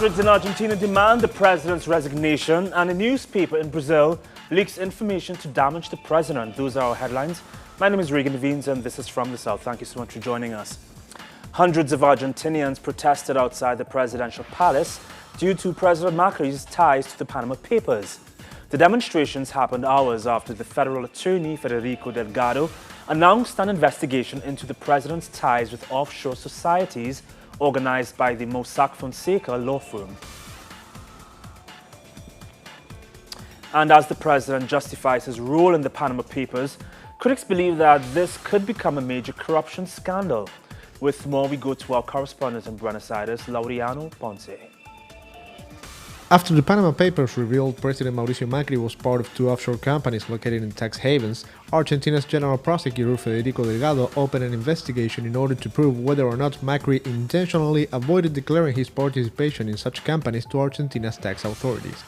Districts in Argentina demand the president's resignation, and a newspaper in Brazil leaks information to damage the president. Those are our headlines. My name is Reagan, Vignes, and this is From the South. Thank you so much for joining us. Hundreds of Argentinians protested outside the presidential palace due to President Macri's ties to the Panama Papers. The demonstrations happened hours after the federal attorney, Federico Delgado, announced an investigation into the president's ties with offshore societies organized by the Mossack Fonseca law firm. And as the president justifies his role in the Panama Papers, critics believe that this could become a major corruption scandal. With more, we go to our correspondent in Buenos Aires, Laureano Ponce. After the Panama Papers revealed President Mauricio Macri was part of two offshore companies located in tax havens, Argentina's General Prosecutor Federico Delgado opened an investigation in order to prove whether or not Macri intentionally avoided declaring his participation in such companies to Argentina's tax authorities.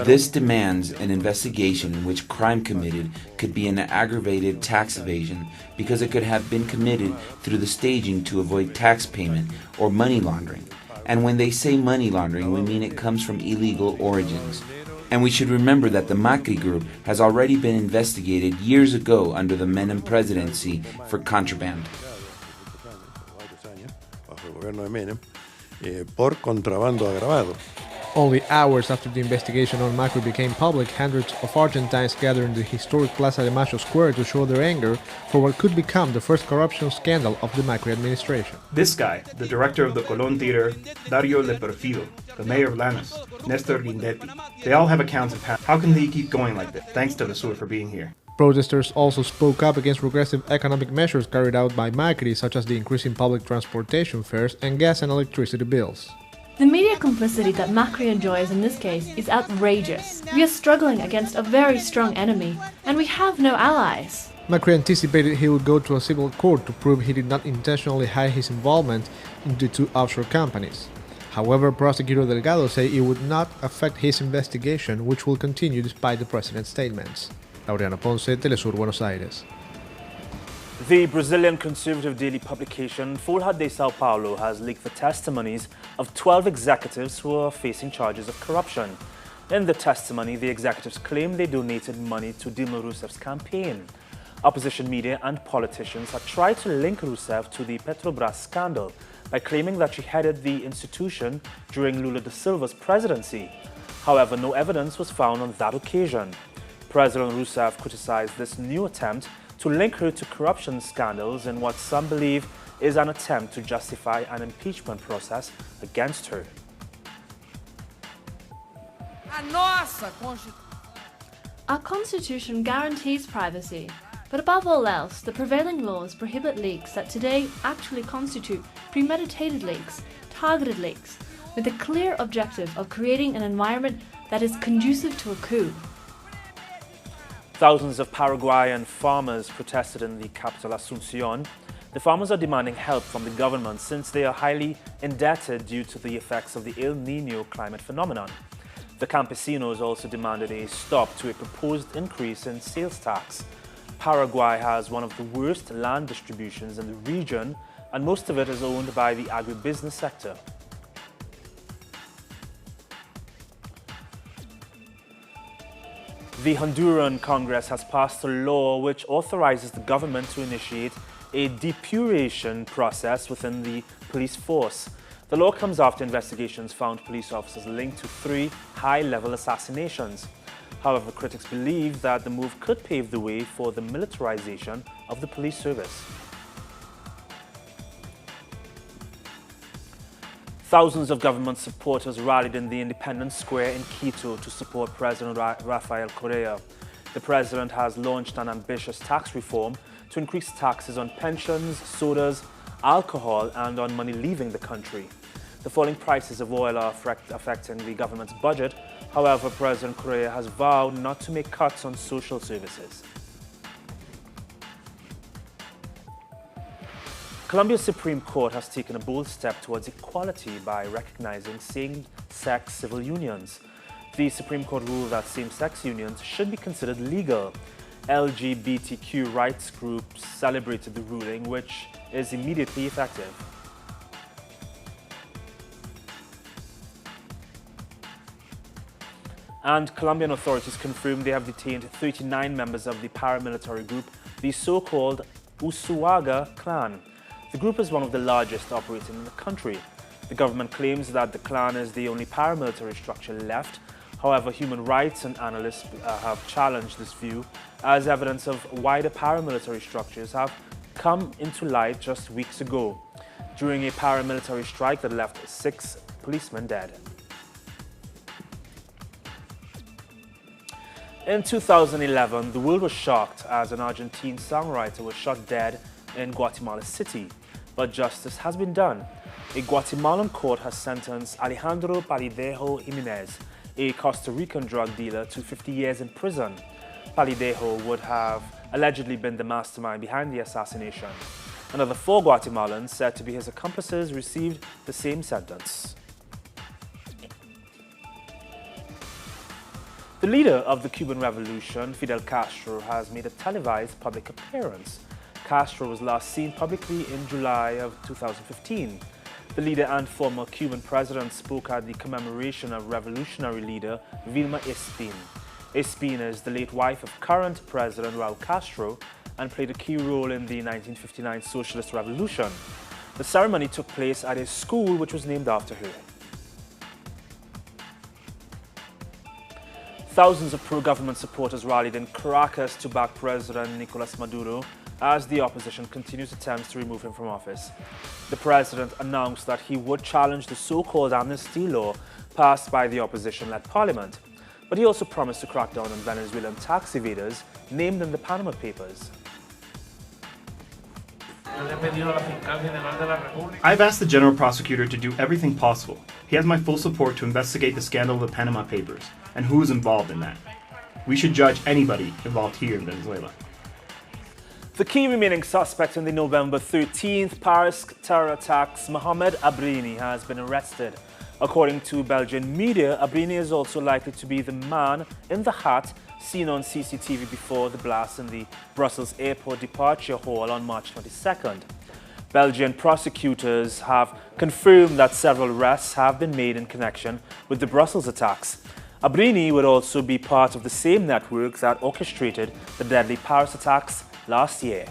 This demands an investigation in which crime committed could be an aggravated tax evasion because it could have been committed through the staging to avoid tax payment or money laundering. And when they say money laundering, we mean it comes from illegal origins. And we should remember that the Macri group has already been investigated years ago under the Menem presidency for contraband. Only hours after the investigation on Macri became public, hundreds of Argentines gathered in the historic Plaza de Mayo Square to show their anger for what could become the first corruption scandal of the Macri administration. This guy, the director of the Colón Theater, Dario Leperfido, the mayor of Lanús, Nestor Guindetti, they all have accounts in Panama. How can they keep going like this? Thanks to teleSur's for being here. Protesters also spoke up against regressive economic measures carried out by Macri, such as the increase in public transportation fares and gas and electricity bills. The media complicity that Macri enjoys in this case is outrageous. We are struggling against a very strong enemy, and we have no allies. Macri anticipated he would go to a civil court to prove he did not intentionally hide his involvement in the two offshore companies. However, Prosecutor Delgado said it would not affect his investigation, which will continue despite the president's statements. Laureano Ponce, teleSur, Buenos Aires. The Brazilian conservative daily publication Folha de São Paulo has leaked the testimonies of 12 executives who are facing charges of corruption. In the testimony, the executives claim they donated money to Dilma Rousseff's campaign. Opposition media and politicians have tried to link Rousseff to the Petrobras scandal by claiming that she headed the institution during Lula da Silva's presidency. However, no evidence was found on that occasion. President Rousseff criticized this new attempt to link her to corruption scandals in what some believe is an attempt to justify an impeachment process against her. Our constitution guarantees privacy, but above all else, the prevailing laws prohibit leaks that today actually constitute premeditated leaks, targeted leaks, with the clear objective of creating an environment that is conducive to a coup. Thousands of Paraguayan farmers protested in the capital Asunción. The farmers are demanding help from the government since they are highly indebted due to the effects of the El Niño climate phenomenon. The campesinos also demanded a stop to a proposed increase in sales tax. Paraguay has one of the worst land distributions in the region, and most of it is owned by the agribusiness sector. The Honduran Congress has passed a law which authorizes the government to initiate a depuration process within the police force. The law comes after investigations found police officers linked to 3 high-level assassinations. However, critics believe that the move could pave the way for the militarization of the police service. Thousands of government supporters rallied in the Independence Square in Quito to support President Rafael Correa. The president has launched an ambitious tax reform to increase taxes on pensions, sodas, alcohol, and on money leaving the country. The falling prices of oil are affecting the government's budget. However, President Correa has vowed not to make cuts on social services. Colombia's Supreme Court has taken a bold step towards equality by recognizing same-sex civil unions. The Supreme Court ruled that same-sex unions should be considered legal. LGBTQ rights groups celebrated the ruling, which is immediately effective. And Colombian authorities confirmed they have detained 39 members of the paramilitary group, the so-called Usuaga clan. The group is one of the largest operating in the country. The government claims that the clan is the only paramilitary structure left. However, human rights and analysts have challenged this view as evidence of wider paramilitary structures have come into light just weeks ago during a paramilitary strike that left 6 policemen dead. In 2011, the world was shocked as an Argentine songwriter was shot dead in Guatemala City, but justice has been done. A Guatemalan court has sentenced Alejandro Palidejo Jimenez, a Costa Rican drug dealer, to 50 years in prison. Palidejo would have allegedly been the mastermind behind the assassination. Another 4 Guatemalans, said to be his accomplices, received the same sentence. The leader of the Cuban Revolution, Fidel Castro, has made a televised public appearance. Castro was last seen publicly in July of 2015. The leader and former Cuban president spoke at the commemoration of revolutionary leader Vilma Espin. Espin is the late wife of current President Raul Castro and played a key role in the 1959 Socialist Revolution. The ceremony took place at a school which was named after her. Thousands of pro-government supporters rallied in Caracas to back President Nicolas Maduro as the opposition continues attempts to remove him from office. The president announced that he would challenge the so-called amnesty law passed by the opposition-led parliament, but he also promised to crack down on Venezuelan tax evaders named in the Panama Papers. I've asked the General Prosecutor to do everything possible. He has my full support to investigate the scandal of the Panama Papers and who is involved in that. We should judge anybody involved here in Venezuela. The key remaining suspect in the November 13th Paris terror attacks, Mohamed Abrini, has been arrested. According to Belgian media, Abrini is also likely to be the man in the hat seen on CCTV before the blast in the Brussels airport departure hall on March 22nd. Belgian prosecutors have confirmed that several arrests have been made in connection with the Brussels attacks. Abrini would also be part of the same network that orchestrated the deadly Paris attacks last year.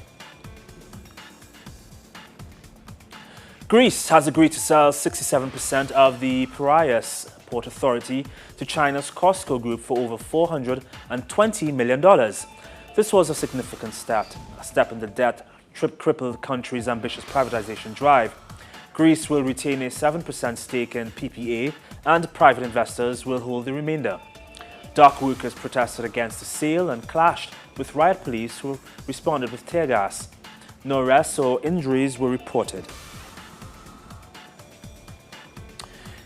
Greece has agreed to sell 67% of the Piraeus Port Authority to China's Costco Group for over $420 million. This was a significant step in the debt-crippled country's ambitious privatization drive. Greece will retain a 7% stake in PPA and private investors will hold the remainder. Dock workers protested against the sale and clashed with riot police who responded with tear gas. No arrests or injuries were reported.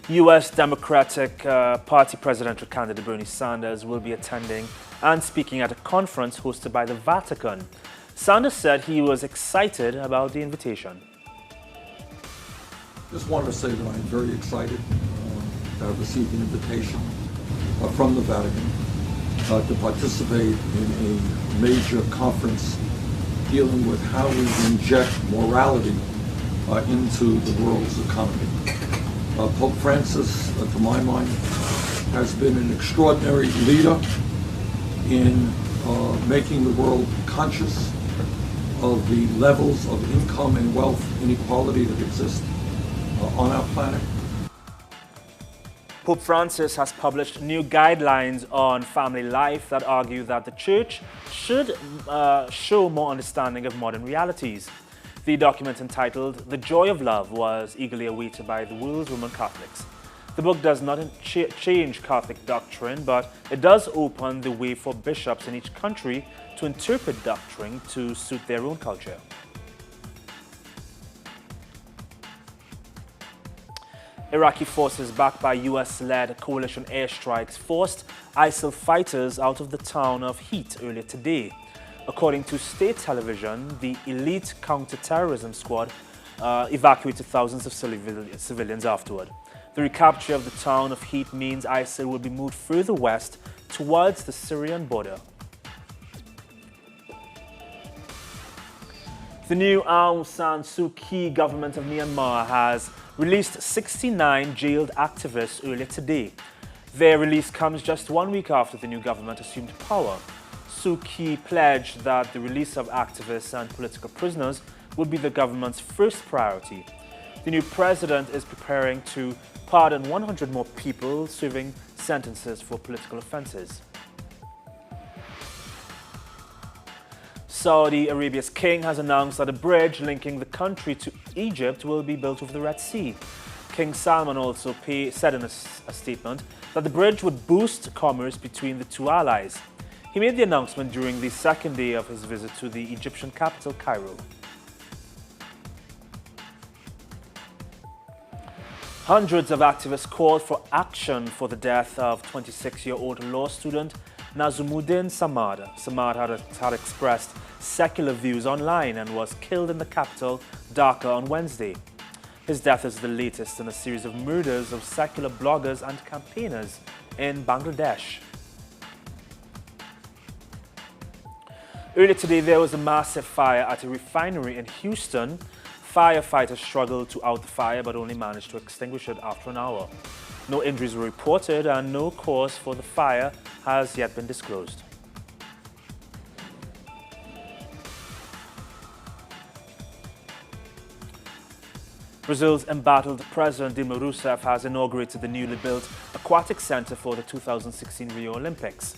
U.S. Democratic Party presidential candidate Bernie Sanders will be attending and speaking at a conference hosted by the Vatican. Sanders said he was excited about the invitation. Just wanted to say that I'm very excited to have received an invitation from the Vatican to participate in a major conference dealing with how we inject morality into the world's economy. Pope Francis, to my mind, has been an extraordinary leader in making the world conscious of the levels of income and wealth inequality that exist on our planet. Pope Francis has published new guidelines on family life that argue that the Church should show more understanding of modern realities. The document, entitled "The Joy of Love," was eagerly awaited by the world's Roman Catholics. The book does not change Catholic doctrine, but it does open the way for bishops in each country to interpret doctrine to suit their own culture. Iraqi forces backed by US-led coalition airstrikes forced ISIL fighters out of the town of Heat earlier today. According to state television, the elite counter-terrorism squad evacuated thousands of civilians afterward. The recapture of the town of Heat means ISIL will be moved further west towards the Syrian border. The new Aung San Suu Kyi government of Myanmar has released 69 jailed activists earlier today. Their release comes just 1 week after the new government assumed power. Suu Kyi pledged that the release of activists and political prisoners would be the government's first priority. The new president is preparing to pardon 100 more people serving sentences for political offenses. Saudi Arabia's king has announced that a bridge linking the country to Egypt will be built over the Red Sea. King Salman also said in a statement that the bridge would boost commerce between the two allies. He made the announcement during the second day of his visit to the Egyptian capital, Cairo. Hundreds of activists called for action for the death of 26-year-old law student Nazumuddin Samad. Samad had expressed secular views online and was killed in the capital, Dhaka, on Wednesday. His death is the latest in a series of murders of secular bloggers and campaigners in Bangladesh. Earlier today, there was a massive fire at a refinery in Houston. Firefighters struggled to out the fire but only managed to extinguish it after an hour. No injuries were reported and no cause for the fire has yet been disclosed. Brazil's embattled President Dilma Rousseff has inaugurated the newly built aquatic center for the 2016 Rio Olympics.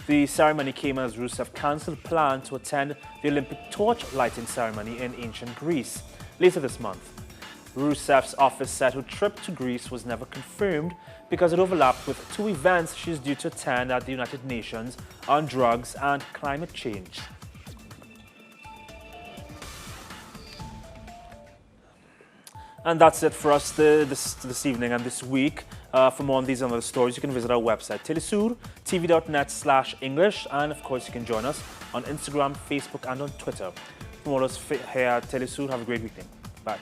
The ceremony came as Rousseff cancelled plan to attend the Olympic torch lighting ceremony in ancient Greece later this month. Rousseff's office said her trip to Greece was never confirmed because it overlapped with two events she is due to attend at the United Nations on drugs and climate change. And that's it for us this evening and this week. For more on these and other stories, you can visit our website, telesurtv.net/English. And of course, you can join us on Instagram, Facebook, and on Twitter. From all of us here at TeleSur, have a great weekend. Bye.